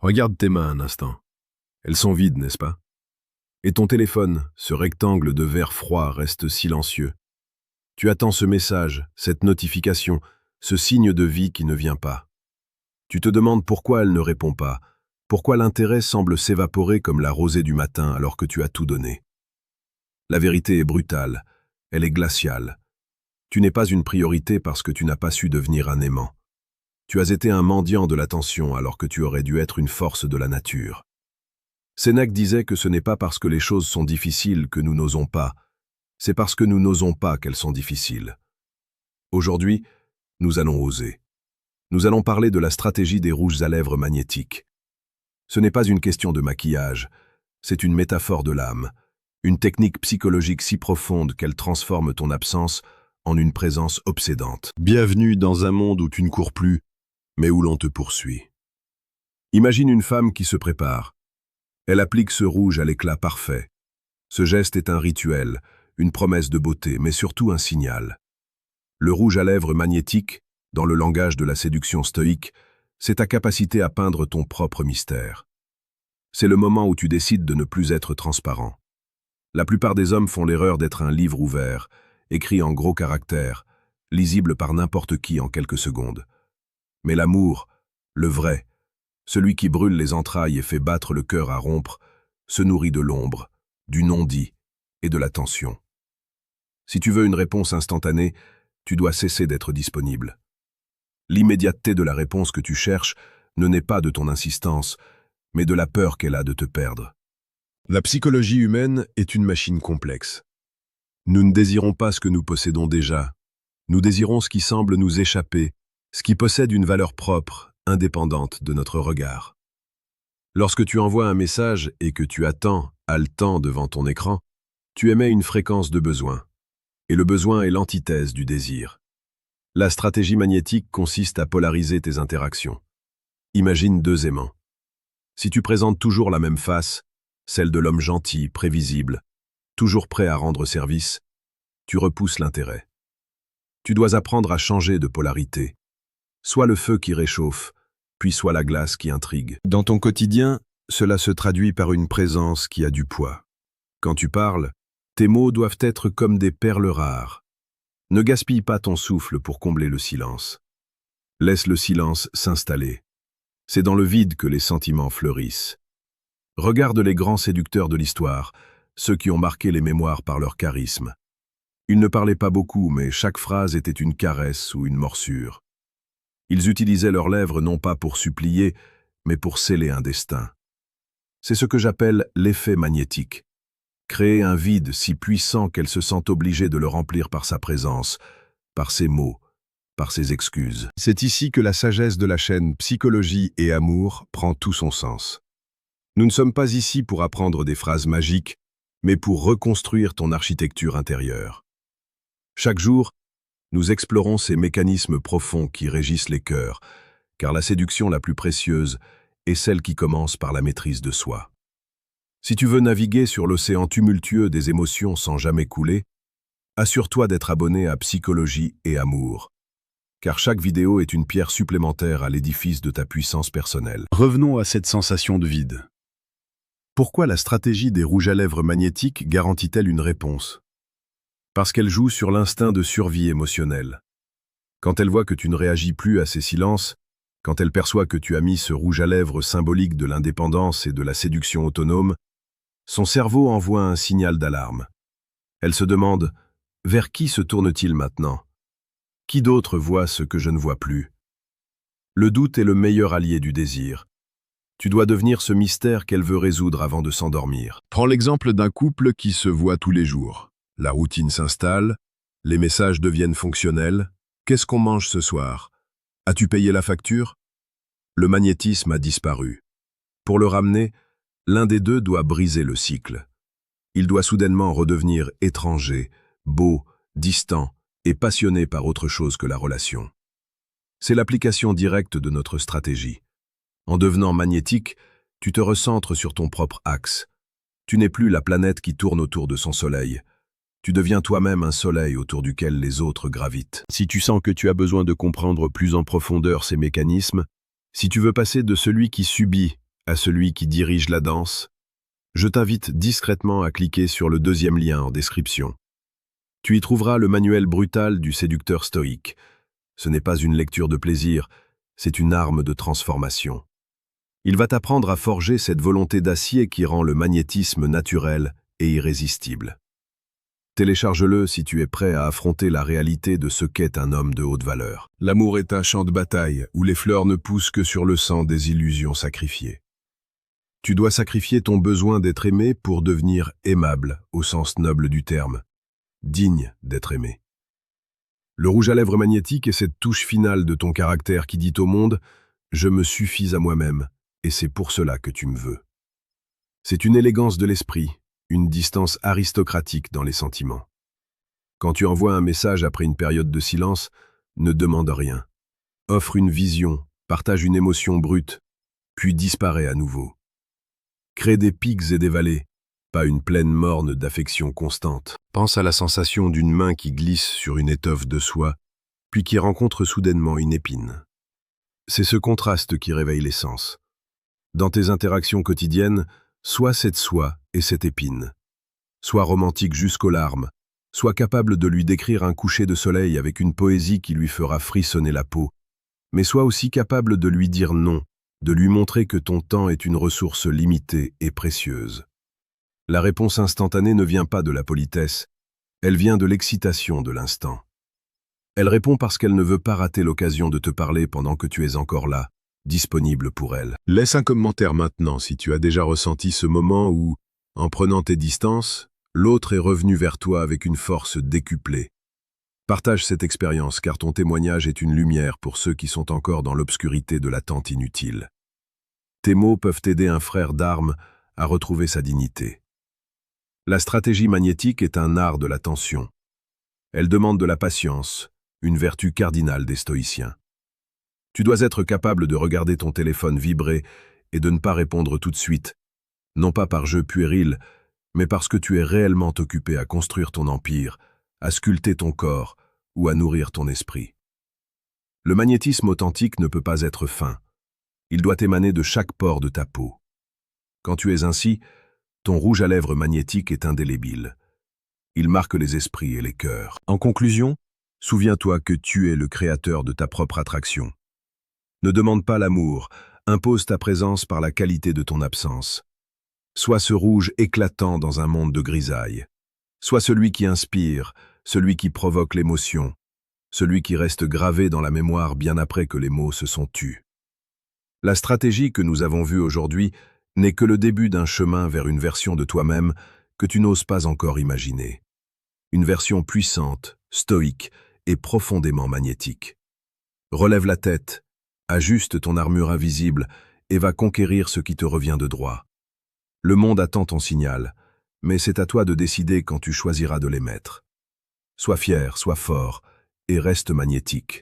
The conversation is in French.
Regarde tes mains un instant. Elles sont vides, n'est-ce pas? Et ton téléphone, ce rectangle de verre froid, reste silencieux. Tu attends ce message, cette notification, ce signe de vie qui ne vient pas. Tu te demandes pourquoi elle ne répond pas, pourquoi l'intérêt semble s'évaporer comme la rosée du matin alors que tu as tout donné. La vérité est brutale, elle est glaciale. Tu n'es pas une priorité parce que tu n'as pas su devenir un aimant. Tu as été un mendiant de l'attention alors que tu aurais dû être une force de la nature. Sénèque disait que ce n'est pas parce que les choses sont difficiles que nous n'osons pas, c'est parce que nous n'osons pas qu'elles sont difficiles. Aujourd'hui, nous allons oser. Nous allons parler de la stratégie des rouges à lèvres magnétiques. Ce n'est pas une question de maquillage, c'est une métaphore de l'âme, une technique psychologique si profonde qu'elle transforme ton absence en une présence obsédante. Bienvenue dans un monde où tu ne cours plus, mais où l'on te poursuit. Imagine une femme qui se prépare. Elle applique ce rouge à l'éclat parfait. Ce geste est un rituel, une promesse de beauté, mais surtout un signal. Le rouge à lèvres magnétique, dans le langage de la séduction stoïque, c'est ta capacité à peindre ton propre mystère. C'est le moment où tu décides de ne plus être transparent. La plupart des hommes font l'erreur d'être un livre ouvert, écrit en gros caractères, lisible par n'importe qui en quelques secondes. Mais l'amour, le vrai, celui qui brûle les entrailles et fait battre le cœur à rompre, se nourrit de l'ombre, du non-dit et de la tension. Si tu veux une réponse instantanée, tu dois cesser d'être disponible. L'immédiateté de la réponse que tu cherches ne naît pas de ton insistance, mais de la peur qu'elle a de te perdre. La psychologie humaine est une machine complexe. Nous ne désirons pas ce que nous possédons déjà. Nous désirons ce qui semble nous échapper, ce qui possède une valeur propre, indépendante de notre regard. Lorsque tu envoies un message et que tu attends, haletant devant ton écran, tu émets une fréquence de besoin. Et le besoin est l'antithèse du désir. La stratégie magnétique consiste à polariser tes interactions. Imagine deux aimants. Si tu présentes toujours la même face, celle de l'homme gentil, prévisible, toujours prêt à rendre service, tu repousses l'intérêt. Tu dois apprendre à changer de polarité. Soit le feu qui réchauffe, puis soit la glace qui intrigue. Dans ton quotidien, cela se traduit par une présence qui a du poids. Quand tu parles, tes mots doivent être comme des perles rares. Ne gaspille pas ton souffle pour combler le silence. Laisse le silence s'installer. C'est dans le vide que les sentiments fleurissent. Regarde les grands séducteurs de l'histoire, ceux qui ont marqué les mémoires par leur charisme. Ils ne parlaient pas beaucoup, mais chaque phrase était une caresse ou une morsure. Ils utilisaient leurs lèvres non pas pour supplier, mais pour sceller un destin. C'est ce que j'appelle l'effet magnétique. Créer un vide si puissant qu'elle se sent obligée de le remplir par sa présence, par ses mots, par ses excuses. C'est ici que la sagesse de la chaîne Psychologie et Amour prend tout son sens. Nous ne sommes pas ici pour apprendre des phrases magiques, mais pour reconstruire ton architecture intérieure. Chaque jour, nous explorons ces mécanismes profonds qui régissent les cœurs, car la séduction la plus précieuse est celle qui commence par la maîtrise de soi. Si tu veux naviguer sur l'océan tumultueux des émotions sans jamais couler, assure-toi d'être abonné à Psychologie et Amour, car chaque vidéo est une pierre supplémentaire à l'édifice de ta puissance personnelle. Revenons à cette sensation de vide. Pourquoi la stratégie des rouges à lèvres magnétiques garantit-elle une réponse? Parce qu'elle joue sur l'instinct de survie émotionnelle. Quand elle voit que tu ne réagis plus à ces silences, quand elle perçoit que tu as mis ce rouge à lèvres symbolique de l'indépendance et de la séduction autonome, son cerveau envoie un signal d'alarme. Elle se demande « Vers qui se tourne-t-il maintenant? Qui d'autre voit ce que je ne vois plus ?» Le doute est le meilleur allié du désir. Tu dois devenir ce mystère qu'elle veut résoudre avant de s'endormir. Prends l'exemple d'un couple qui se voit tous les jours. La routine s'installe, les messages deviennent fonctionnels. Qu'est-ce qu'on mange ce soir? As-tu payé la facture? Le magnétisme a disparu. Pour le ramener, l'un des deux doit briser le cycle. Il doit soudainement redevenir étranger, beau, distant et passionné par autre chose que la relation. C'est l'application directe de notre stratégie. En devenant magnétique, tu te recentres sur ton propre axe. Tu n'es plus la planète qui tourne autour de son soleil. Tu deviens toi-même un soleil autour duquel les autres gravitent. Si tu sens que tu as besoin de comprendre plus en profondeur ces mécanismes, si tu veux passer de celui qui subit à celui qui dirige la danse, je t'invite discrètement à cliquer sur le deuxième lien en description. Tu y trouveras le manuel brutal du séducteur stoïque. Ce n'est pas une lecture de plaisir, c'est une arme de transformation. Il va t'apprendre à forger cette volonté d'acier qui rend le magnétisme naturel et irrésistible. Télécharge-le si tu es prêt à affronter la réalité de ce qu'est un homme de haute valeur. L'amour est un champ de bataille où les fleurs ne poussent que sur le sang des illusions sacrifiées. Tu dois sacrifier ton besoin d'être aimé pour devenir aimable au sens noble du terme, digne d'être aimé. Le rouge à lèvres magnétique est cette touche finale de ton caractère qui dit au monde « Je me suffis à moi-même et c'est pour cela que tu me veux ». C'est une élégance de l'esprit, une distance aristocratique dans les sentiments. Quand tu envoies un message après une période de silence, ne demande rien. Offre une vision, partage une émotion brute, puis disparaît à nouveau. Crée des pics et des vallées, pas une plaine morne d'affection constante. Pense à la sensation d'une main qui glisse sur une étoffe de soie, puis qui rencontre soudainement une épine. C'est ce contraste qui réveille l'essence. Dans tes interactions quotidiennes, sois cette soie et cette épine. Sois romantique jusqu'aux larmes, sois capable de lui décrire un coucher de soleil avec une poésie qui lui fera frissonner la peau, mais sois aussi capable de lui dire non, de lui montrer que ton temps est une ressource limitée et précieuse. La réponse instantanée ne vient pas de la politesse, elle vient de l'excitation de l'instant. Elle répond parce qu'elle ne veut pas rater l'occasion de te parler pendant que tu es encore là, disponible pour elle. Laisse un commentaire maintenant si tu as déjà ressenti ce moment où, en prenant tes distances, l'autre est revenu vers toi avec une force décuplée. Partage cette expérience car ton témoignage est une lumière pour ceux qui sont encore dans l'obscurité de l'attente inutile. Tes mots peuvent aider un frère d'armes à retrouver sa dignité. La stratégie magnétique est un art de la tension. Elle demande de la patience, une vertu cardinale des stoïciens. Tu dois être capable de regarder ton téléphone vibrer et de ne pas répondre tout de suite, non pas par jeu puéril, mais parce que tu es réellement occupé à construire ton empire, à sculpter ton corps ou à nourrir ton esprit. Le magnétisme authentique ne peut pas être feint. Il doit émaner de chaque pore de ta peau. Quand tu es ainsi, ton rouge à lèvres magnétique est indélébile. Il marque les esprits et les cœurs. En conclusion, souviens-toi que tu es le créateur de ta propre attraction. Ne demande pas l'amour, impose ta présence par la qualité de ton absence. Sois ce rouge éclatant dans un monde de grisaille. Sois celui qui inspire, celui qui provoque l'émotion, celui qui reste gravé dans la mémoire bien après que les mots se sont tus. La stratégie que nous avons vue aujourd'hui n'est que le début d'un chemin vers une version de toi-même que tu n'oses pas encore imaginer. Une version puissante, stoïque et profondément magnétique. Relève la tête, ajuste ton armure invisible et va conquérir ce qui te revient de droit. Le monde attend ton signal, mais c'est à toi de décider quand tu choisiras de l'émettre. Sois fier, sois fort et reste magnétique.